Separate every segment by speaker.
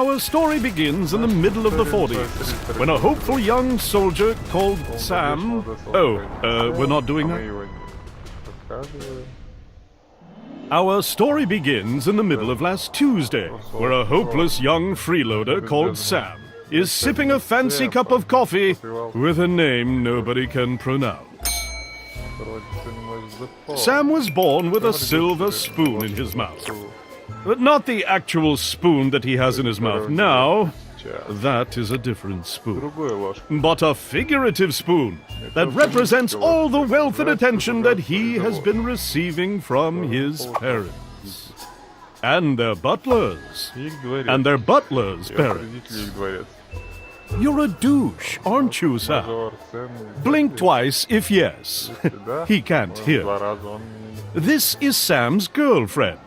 Speaker 1: Our story begins in the middle of the 40s, when a hopeful young soldier called Sam... we're not doing that? Our story begins in the middle of last Tuesday, where a hopeless young freeloader called Sam is sipping a fancy cup of coffee with a name nobody can pronounce. Sam was born with a silver spoon in his mouth. But not the actual spoon that he has in his mouth now. That is a different spoon. But a figurative spoon that represents all the wealth and attention that he has been receiving from his parents. And their butlers. And their butlers' parents. You're a douche, aren't you, Sam? Blink twice if yes. He can't hear. This is Sam's girlfriend,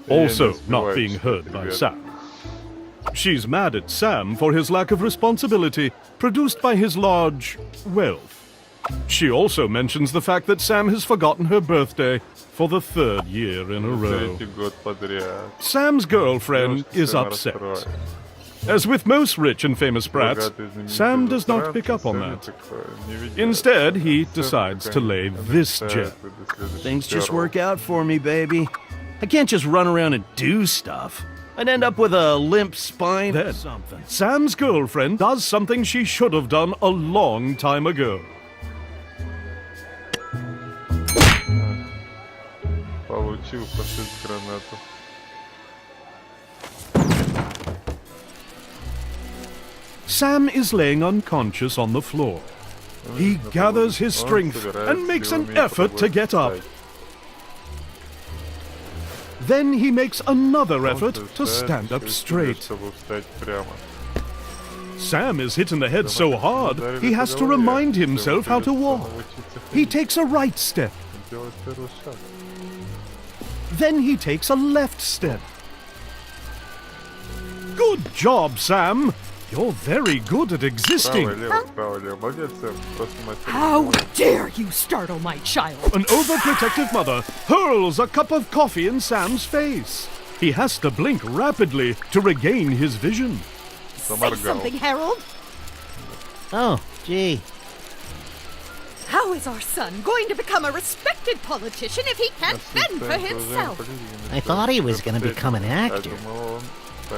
Speaker 1: also not being heard by Sam. She's mad at Sam for his lack of responsibility, produced by his large wealth. She also mentions the fact that Sam has forgotten her birthday for the 3rd year in a row. Sam's girlfriend is upset. As with most rich and famous brats, Sam does not pick up on that. Instead, he decides to lay this gem.
Speaker 2: Things just work out for me, baby. I can't just run around and do stuff. I'd end up with a limp spine or something.
Speaker 1: Sam's girlfriend does something she should have done a long time ago. Sam is laying unconscious on the floor. He gathers his strength and makes an effort to get up. Then he makes another effort to stand up straight. Sam is hit in the head so hard, he has to remind himself how to walk. He takes a right step. Then he takes a left step. Good job, Sam! You're very good at existing.
Speaker 3: How dare you startle my child?
Speaker 1: An overprotective mother hurls a cup of coffee in Sam's face. He has to blink rapidly to regain his vision.
Speaker 3: Say something, Harold.
Speaker 2: Oh, gee.
Speaker 3: How is our son going to become a respected politician if he can't fend for himself?
Speaker 2: I thought he was going to become an actor.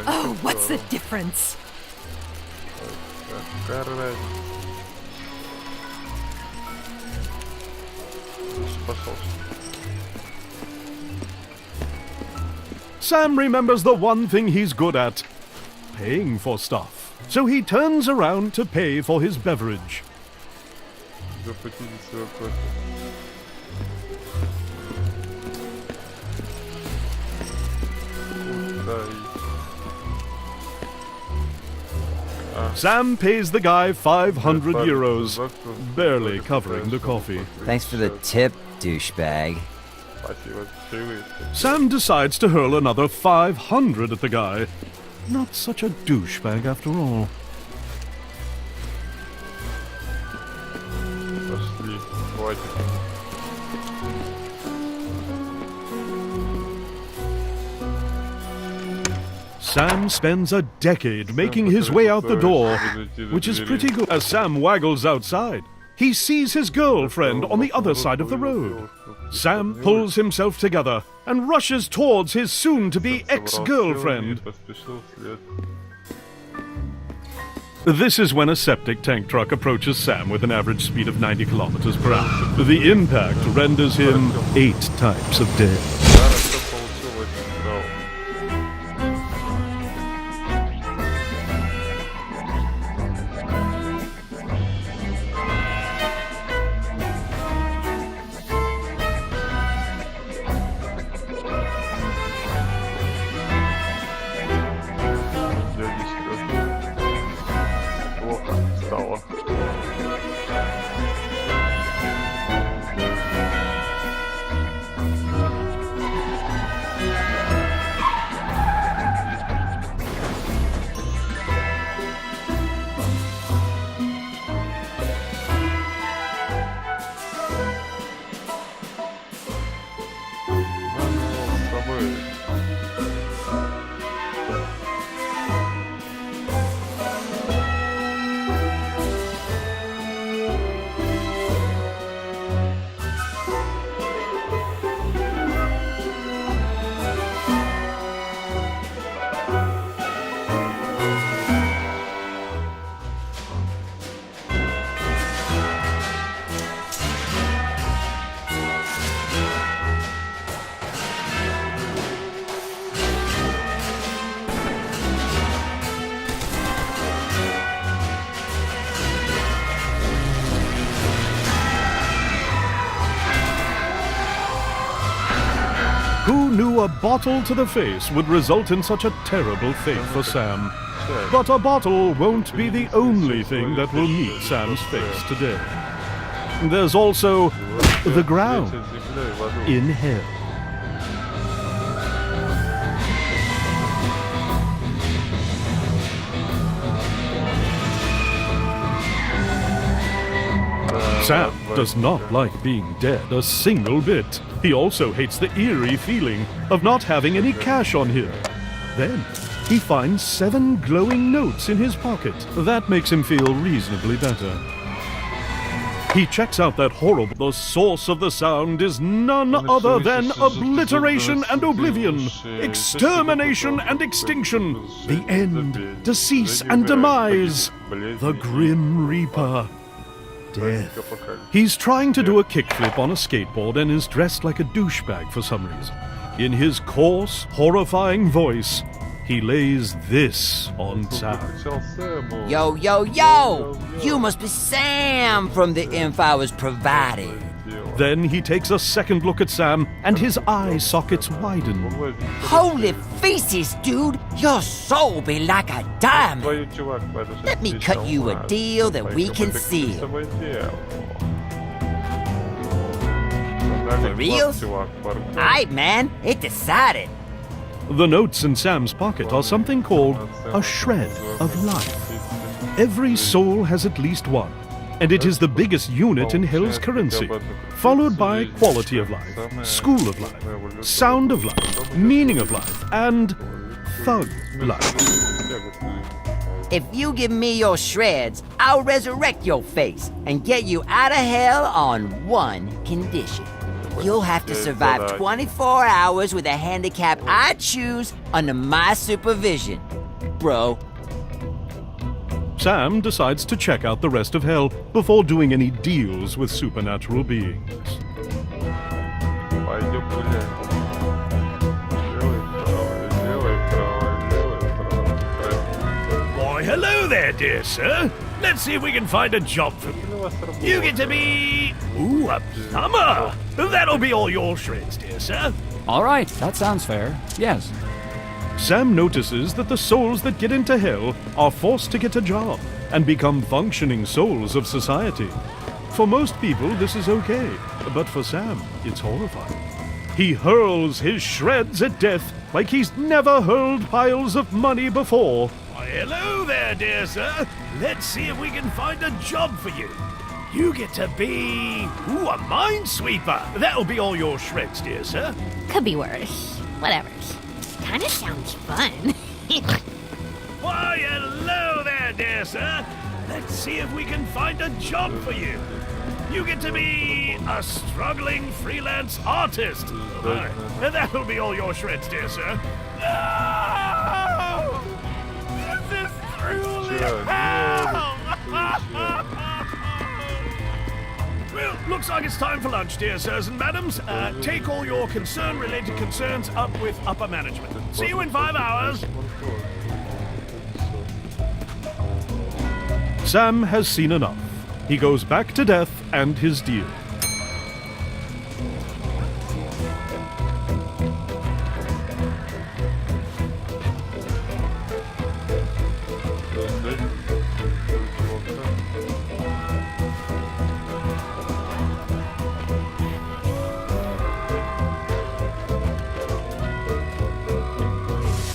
Speaker 3: Oh, what's the difference?
Speaker 1: Sam remembers the one thing he's good at, paying for stuff. So he turns around to pay for his beverage. Sam pays the guy 500 euros, barely covering the coffee.
Speaker 4: Thanks for the tip, douchebag.
Speaker 1: Sam decides to hurl another 500 at the guy. Not such a douchebag after all. Sam spends a decade making his way out the door, which is pretty good. As Sam waggles outside, he sees his girlfriend on the other side of the road. Sam pulls himself together and rushes towards his soon-to-be ex-girlfriend. This is when a septic tank truck approaches Sam with an average speed of 90 kilometers per hour. The impact renders him 8 types of dead. Who knew a bottle to the face would result in such a terrible fate for Sam? But a bottle won't be the only thing that will meet Sam's face today. There's also the ground in hell. Sam does not like being dead a single bit. He also hates the eerie feeling of not having any cash on him. Then he finds 7 glowing notes in his pocket. That makes him feel reasonably better. He checks out that horrible... The source of the sound is none other than obliteration and oblivion, extermination and extinction, the end, decease and demise, the Grim Reaper. Death. He's trying to do a kickflip on a skateboard and is dressed like a douchebag for some reason. In his coarse, horrifying voice, he lays this on Sam.
Speaker 4: Yo, yo, yo! You must be Sam from the info I was provided.
Speaker 1: Then he takes a second look at Sam, and his eye sockets widen.
Speaker 4: Holy feces, dude! Your soul be like a diamond. Let me cut you a deal that we can seal. For real? Aight, man, it decided.
Speaker 1: The notes in Sam's pocket are something called a shred of life. Every soul has at least one, and it is the biggest unit in Hell's currency, followed by quality of life, school of life, sound of life, meaning of life, and thug life.
Speaker 4: If you give me your shreds, I'll resurrect your face and get you out of hell on one condition. You'll have to survive 24 hours with a handicap I choose under my supervision, bro.
Speaker 1: Sam decides to check out the rest of Hell before doing any deals with supernatural beings. Why, hello there, dear sir. Let's see if we can find a job for you. You get to be... Ooh, a plumber. That'll be all your shreds, dear sir.
Speaker 5: All right, that sounds fair. Yes.
Speaker 1: Sam notices that the souls that get into Hell are forced to get a job and become functioning souls of society. For most people, this is okay, but for Sam, it's horrifying. He hurls his shreds at death like he's never hurled piles of money before. Why, hello there, dear sir. Let's see if we can find a job for you. You get to be... Ooh, a minesweeper. That'll be all your shreds, dear sir.
Speaker 3: Could be worse. Whatever. Kinda sounds fun.
Speaker 1: Why, hello there, dear sir. Let's see if we can find a job for you. You get to be a struggling freelance artist. That'll be all your shreds, dear sir. No! This is truly hell! Well, looks like it's time for lunch, dear sirs and madams. Take all your concern-related concerns up with upper management. See you in 5 hours. Sam has seen enough. He goes back to death and his deal.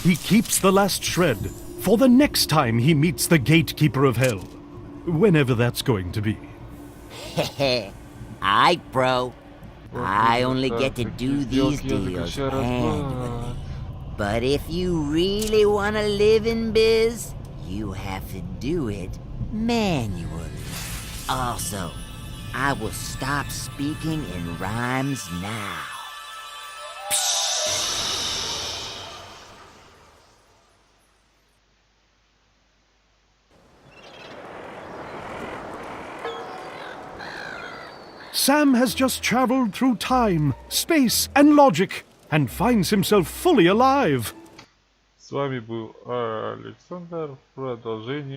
Speaker 1: He keeps the last shred for the next time he meets the gatekeeper of Hell. Whenever that's going to be.
Speaker 4: Aight, bro. I only get to do these deals annually. But if you really want to live in biz, you have to do it manually. Also, I will stop speaking in rhymes now.
Speaker 1: Sam has just traveled through time, space, and logic, and finds himself fully alive.
Speaker 6: С вами был Александр. Продолжение